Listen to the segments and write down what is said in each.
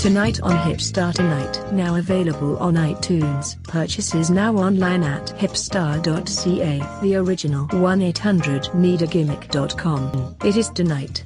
Tonight on Hipstar Tonight, now available on iTunes. Purchases now online at hipstar.ca, the original 1-800-NEED-A-GIMMICK.com. It is tonight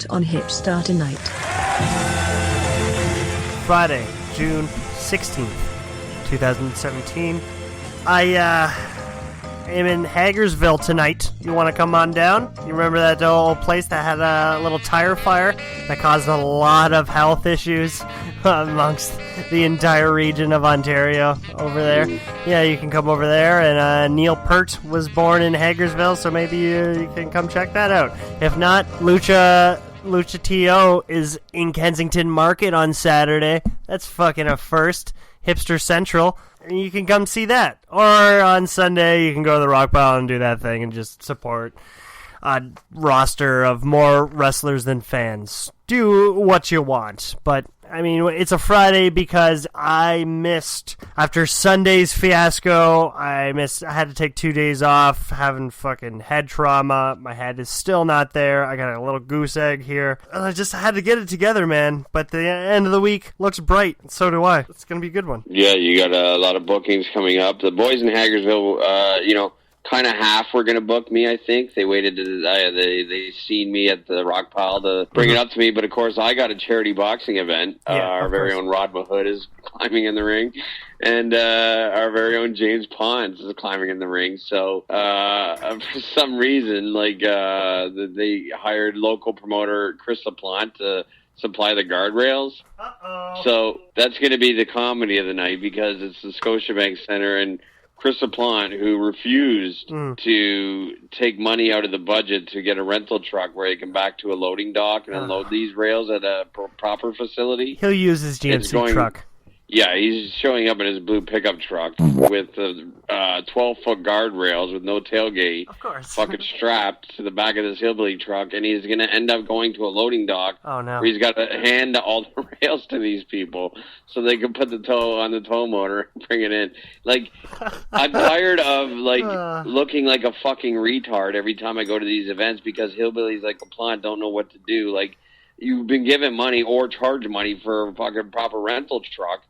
on Hipstar Tonight. Friday, June 16th, 2017. I am in Hagersville tonight. You want to come on down? You remember that old place that had a little tire fire that caused a lot of health issues amongst the entire region of Ontario over there? Yeah, you can come over there. And Neil Peart was born in Hagersville, so maybe you can come check that out. If not, Lucha TO is in Kensington Market on Saturday. That's fucking a first. Hipster Central. And you can come see that. Or on Sunday, you can go to the Rock Pile and do that thing and just support a roster of more wrestlers than fans. Do what you want. But, I mean, it's a Friday because I missed, after Sunday's fiasco, I had to take 2 days off, having fucking head trauma. My head is still not there. I got a little goose egg here. I just had to get it together, man. But the end of the week looks bright. So do I. It's going to be a good one. Yeah, you got a lot of bookings coming up. The boys in Hagersville, kind of half were going to book me, I think. They waited to, they seen me at the Rock Pile to bring it up to me. But, of course, I got a charity boxing event. Our very own Rod Mahood is climbing in the ring. And our very own James Pons is climbing in the ring. So, for some reason, they hired local promoter Chris LaPlante to supply the guardrails. Uh-oh. So, that's going to be the comedy of the night because it's the Scotiabank Center, and Chris LaPlante, who refused to take money out of the budget to get a rental truck where he can back to a loading dock and unload these rails at a proper facility. He'll use his GMC truck. Yeah, he's showing up in his blue pickup truck with 12-foot guardrails with no tailgate. Of course. Fucking strapped to the back of this hillbilly truck, and he's going to end up going to a loading dock where he's got to hand all the rails to these people so they can put the tow on the tow motor and bring it in. Like, I'm tired of, looking like a fucking retard every time I go to these events because hillbillies like LaPlante don't know what to do. Like, you've been given money or charged money for a fucking proper rental truck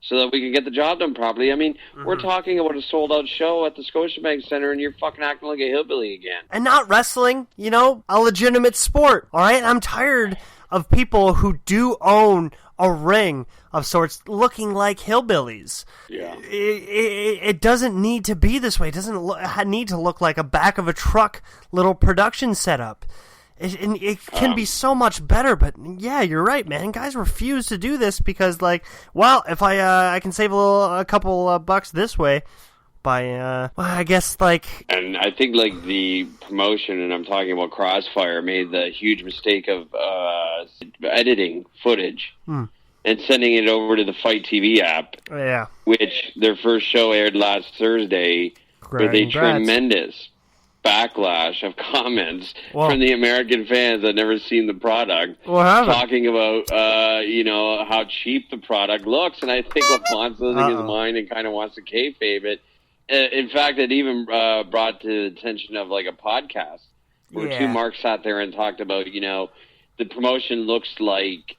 so that we can get the job done properly. I mean, we're talking about a sold-out show at the Scotiabank Center, and you're fucking acting like a hillbilly again. And not wrestling, a legitimate sport, all right? I'm tired of people who do own a ring of sorts looking like hillbillies. Yeah. It doesn't need to be this way. It doesn't need to look like a back of a truck little production setup. It can be so much better, but yeah, you're right, man. Guys refuse to do this because, if I can save a couple bucks this way by, I guess, And I think, the promotion, and I'm talking about Crossfire, made the huge mistake of editing footage and sending it over to the Fight TV app. Yeah. Which their first show aired last Thursday with a tremendous backlash of comments from the American fans that had never seen the product, talking about how cheap the product looks, and I think LaPlante's losing his mind and kind of wants to kayfabe it. In fact, it even brought to the attention of a podcast where two marks sat there and talked about the promotion looks like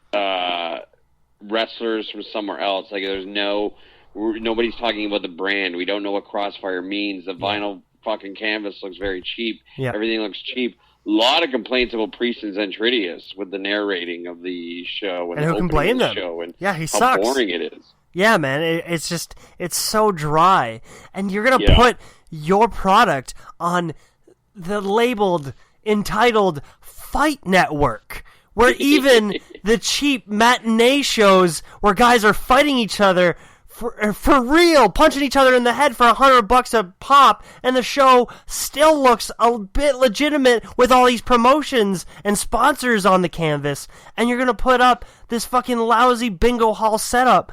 wrestlers from somewhere else. There's nobody's talking about the brand. We don't know what Crossfire means. The vinyl fucking canvas looks very cheap. Yeah. Everything looks cheap. A lot of complaints about Priest and Zentridius with the narrating of the show and who can blame them? And he how sucks. boring it is. Yeah, man, it's so dry, and you're gonna put your product on the entitled Fight Network, where even the cheap matinee shows where guys are fighting each other for real, punching each other in the head for $100 a pop, and the show still looks a bit legitimate with all these promotions and sponsors on the canvas, and you're gonna put up this fucking lousy bingo hall setup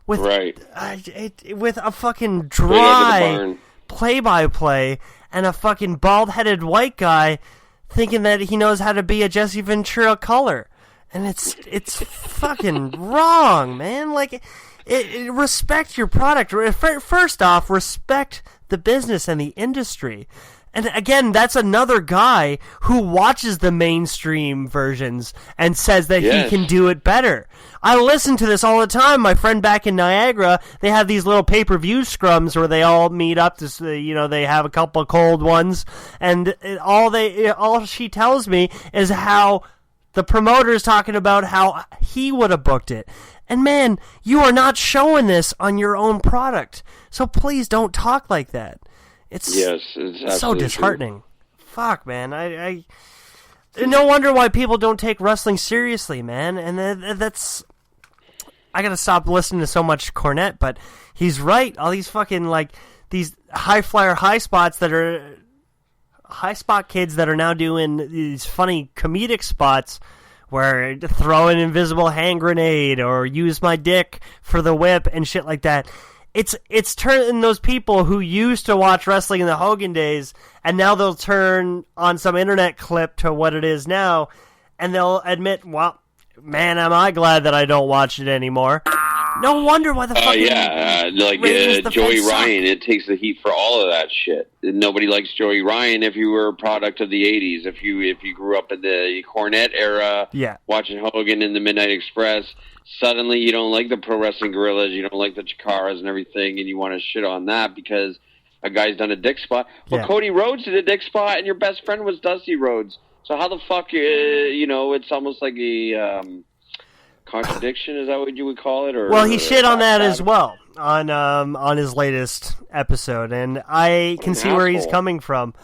with with a fucking dry play-by-play and a fucking bald-headed white guy thinking that he knows how to be a Jesse Ventura color, and it's fucking wrong, man. Respect your product. First off, respect the business and the industry, And again, that's another guy who watches the mainstream versions and says that he can do it better. I listen to this all the time. My friend back in Niagara, they have these little pay-per-view scrums where they all meet up to, they have a couple of cold ones, and all she tells me is how the promoter is talking about how he would have booked it. And man, you are not showing this on your own product, so please don't talk like that. It's so disheartening. True. Fuck, man. I no wonder why people don't take wrestling seriously, man. And that's... I gotta stop listening to so much Cornette, but he's right. All these fucking, these high-flyer high spots that are... high-spot kids that are now doing these funny comedic spots where throw an invisible hand grenade or use my dick for the whip and shit like that. It's turning those people who used to watch wrestling in the Hogan days, and now they'll turn on some internet clip to what it is now, and they'll admit, well, man, am I glad that I don't watch it anymore. No wonder why the fucking Joey Ryan, it takes the heat for all of that shit. Nobody likes Joey Ryan if you were a product of the 80s. If you grew up in the Cornette era, watching Hogan in the Midnight Express, suddenly you don't like the Pro Wrestling Guerrillas, you don't like the Chikaras and everything, and you want to shit on that because a guy's done a dick spot. Well, Cody Rhodes did a dick spot, and your best friend was Dusty Rhodes. So how the fuck, it's almost like a... contradiction, is that what you would call it? Or he shit on that as well on his latest episode, and I can see where he's coming from.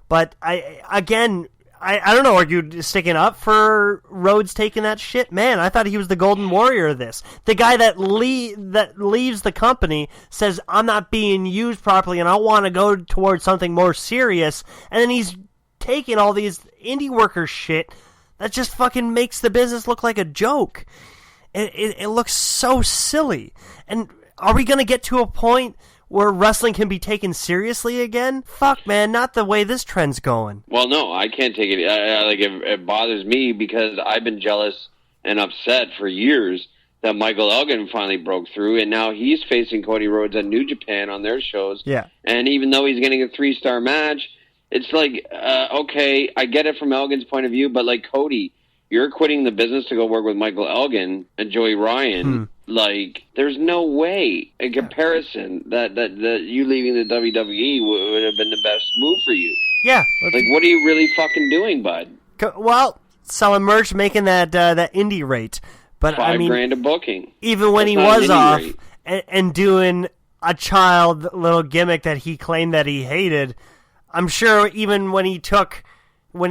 But I don't know, are you sticking up for Rhodes taking that shit? Man, I thought he was the golden warrior of this. The guy that leaves the company says, I'm not being used properly and I want to go towards something more serious, and then he's taking all these indie worker shit that just fucking makes the business look like a joke. It looks so silly. And are we going to get to a point where wrestling can be taken seriously again? Fuck, man, not the way this trend's going. Well, no, I can't take it. It bothers me because I've been jealous and upset for years that Michael Elgin finally broke through, and now he's facing Cody Rhodes at New Japan on their shows. Yeah. And even though he's getting a 3-star match, it's like, okay, I get it from Elgin's point of view, but like Cody, you're quitting the business to go work with Michael Elgin and Joey Ryan. Like, there's no way in comparison that you leaving the WWE would have been the best move for you. Yeah. Like, what are you really fucking doing, bud? Well, selling merch, making that indie rate. But $5,000 a booking. Even when he was off and doing a child little gimmick that he claimed that he hated, I'm sure even when he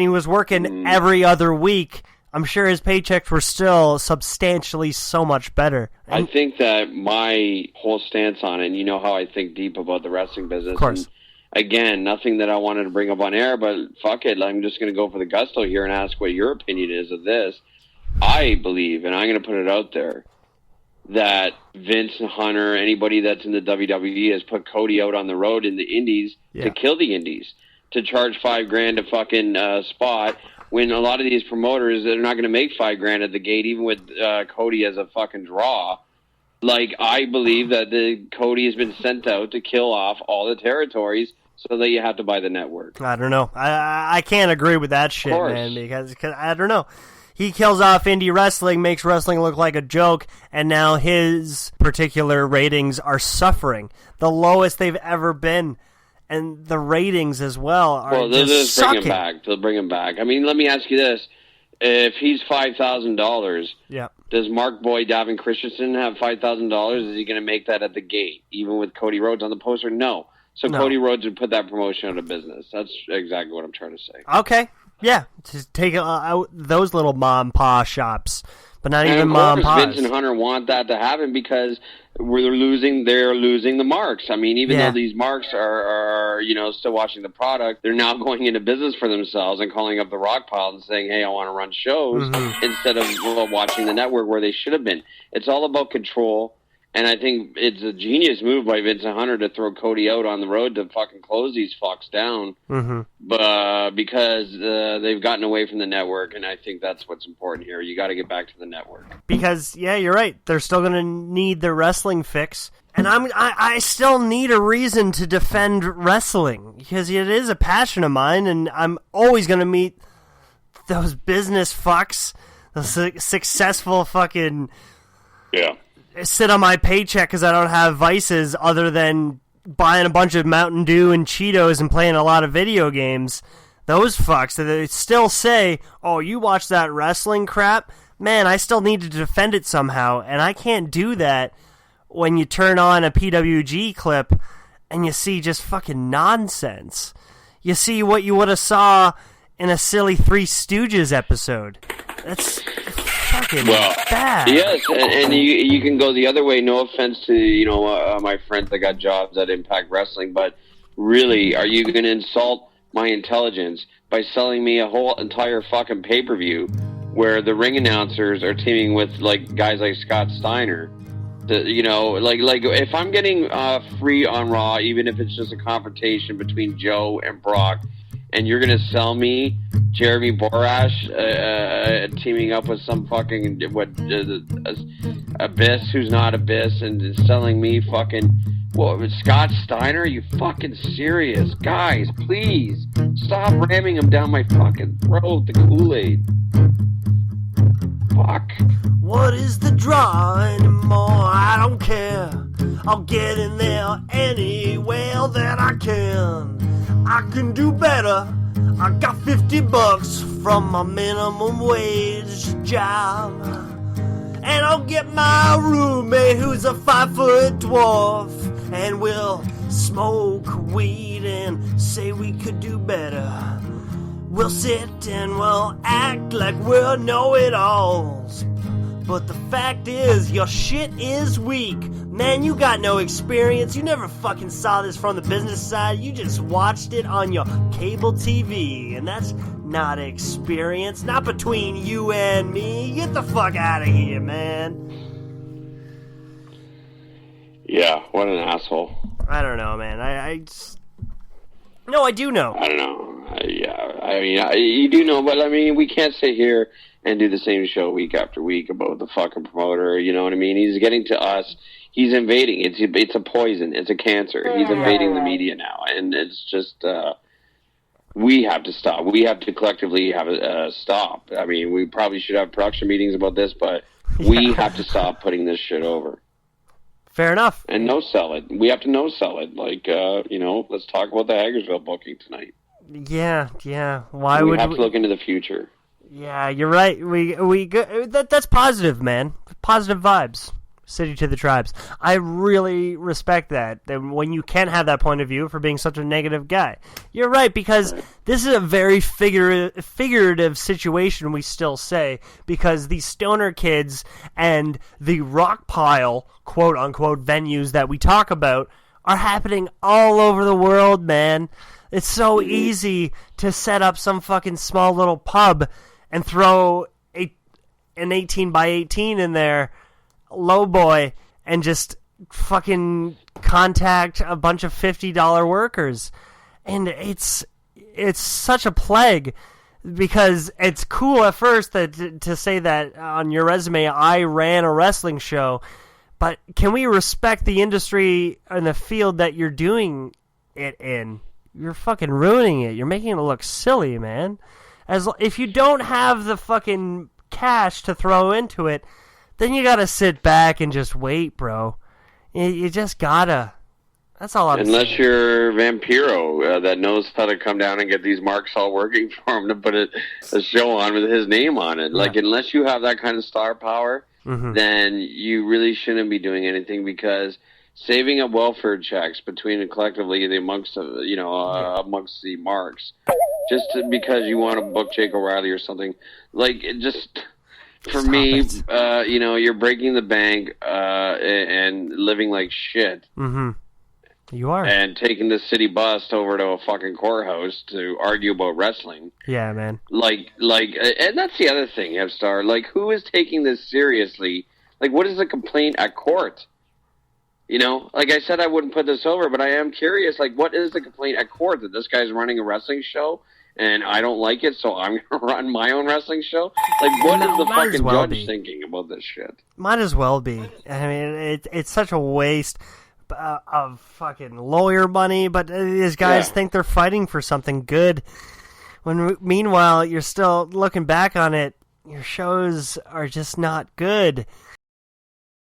was working every other week, I'm sure his paychecks were still substantially so much better. I think that my whole stance on it, and you know how I think deep about the wrestling business. Of course. And again, nothing that I wanted to bring up on air, but fuck it, I'm just going to go for the gusto here and ask what your opinion is of this. I believe, and I'm going to put it out there, that Vince and Hunter, anybody that's in the WWE, has put Cody out on the road in the indies to kill the indies, to charge $5,000 a fucking spot, when a lot of these promoters, they're not going to make $5,000 at the gate, even with Cody as a fucking draw. Like, I believe that Cody has been sent out to kill off all the territories so that you have to buy the network. I don't know. I can't agree with that shit, man, because I don't know. He kills off indie wrestling, makes wrestling look like a joke, and now his particular ratings are suffering. The lowest they've ever been. And the ratings as well are just sucking. They'll bring him back. I mean, let me ask you this. If he's $5,000, does Mark Boy Davin Christensen have $5,000? Is he going to make that at the gate, even with Cody Rhodes on the poster? No. So Cody Rhodes would put that promotion out of business. That's exactly what I'm trying to say. Okay. Yeah. To take out those little mom-pa shops. But not even mom-pas. Vince and Hunter want that to happen because they're losing the marks. I mean, even though these marks are still watching the product, they're now going into business for themselves and calling up the rock pile and saying, hey, I want to run shows instead of watching the network where they should have been. It's all about control. And I think it's a genius move by Vincent Hunter to throw Cody out on the road to fucking close these fucks down. But because they've gotten away from the network, and I think that's what's important here. You got to get back to the network. Because, yeah, you're right. They're still going to need their wrestling fix. And I still need a reason to defend wrestling, because it is a passion of mine, and I'm always going to meet those business fucks, those successful fucking... Yeah. Sit on my paycheck because I don't have vices other than buying a bunch of Mountain Dew and Cheetos and playing a lot of video games. Those fucks, they still say, oh, you watch that wrestling crap? Man, I still need to defend it somehow, and I can't do that when you turn on a PWG clip and you see just fucking nonsense. You see what you would have saw in a silly Three Stooges episode. That's fucking bad. Yes, and you can go the other way. No offense to my friends that got jobs at Impact Wrestling, but really, are you going to insult my intelligence by selling me a whole entire fucking pay-per-view where the ring announcers are teaming with like guys like Scott Steiner? Like if I'm getting free on Raw, even if it's just a confrontation between Joe and Brock, and you're gonna sell me Jeremy Borash teaming up with some fucking Abyss who's not Abyss, and selling me fucking Scott Steiner? Are you fucking serious? Guys, please stop ramming him down my fucking throat, the Kool-Aid. Fuck. What is the draw anymore? I don't care. I'll get in there any way that I can. I can do better. I got $50 from my minimum wage job. And I'll get my roommate who's a 5-foot dwarf, and we'll smoke weed and say we could do better. We'll sit and we'll act like we're know-it-alls. But the fact is, your shit is weak. Man, you got no experience. You never fucking saw this from the business side. You just watched it on your cable TV. And that's not experience. Not between you and me. Get the fuck out of here, man. Yeah, what an asshole. I don't know, man. I just... No, I do know. I don't know. You do know, but I mean, we can't sit here and do the same show week after week about the fucking promoter. You know what I mean? He's getting to us. He's invading. It's a poison. It's a cancer. He's invading the media now, and it's just we have to stop. We have to collectively have a stop. I mean, we probably should have production meetings about this, but we have to stop putting this shit over. Fair enough. And no sell it. We have to no sell it. Like, let's talk about the Hagersville booking tonight. Yeah. Why would we have to look into the future? Yeah, you're right. That's positive, man. Positive vibes. City to the tribes. I really respect that when you can have that point of view for being such a negative guy. You're right, because this is a very figurative situation, we still say, because these stoner kids and the rock pile, quote-unquote, venues that we talk about are happening all over the world, man. It's so easy to set up some fucking small little pub and throw an 18 by 18 in there, low boy, and just fucking contact a bunch of $50 workers. And it's such a plague, because it's cool at first that to say that on your resume, I ran a wrestling show, but can we respect the industry and the field that you're doing it in? You're fucking ruining it. You're making it look silly, man. If you don't have the fucking cash to throw into it, then you gotta sit back and just wait, bro. You just gotta. That's all I'm saying. Unless you're Vampiro, that knows how to come down and get these marks all working for him to put a show on with his name on it. Yeah. Like, unless you have that kind of star power, then you really shouldn't be doing anything, because saving up welfare checks between and collectively amongst the marks, just because you want to book Jake O'Reilly or something, like, it just... For me, you're breaking the bank and living like shit. Mm-hmm. You are. And taking the city bus over to a fucking courthouse to argue about wrestling. Yeah, man. Like, and that's the other thing, F-Star. Like, who is taking this seriously? Like, what is the complaint at court? You know, like I said, I wouldn't put this over, but I am curious, like, what is the complaint at court? That this guy's running a wrestling show, and I don't like it, so I'm going to run my own wrestling show? Like, what is the fucking judge thinking about this shit? Might as well be. I mean, it's such a waste of fucking lawyer money, but these guys think they're fighting for something good. When meanwhile, you're still looking back on it, your shows are just not good.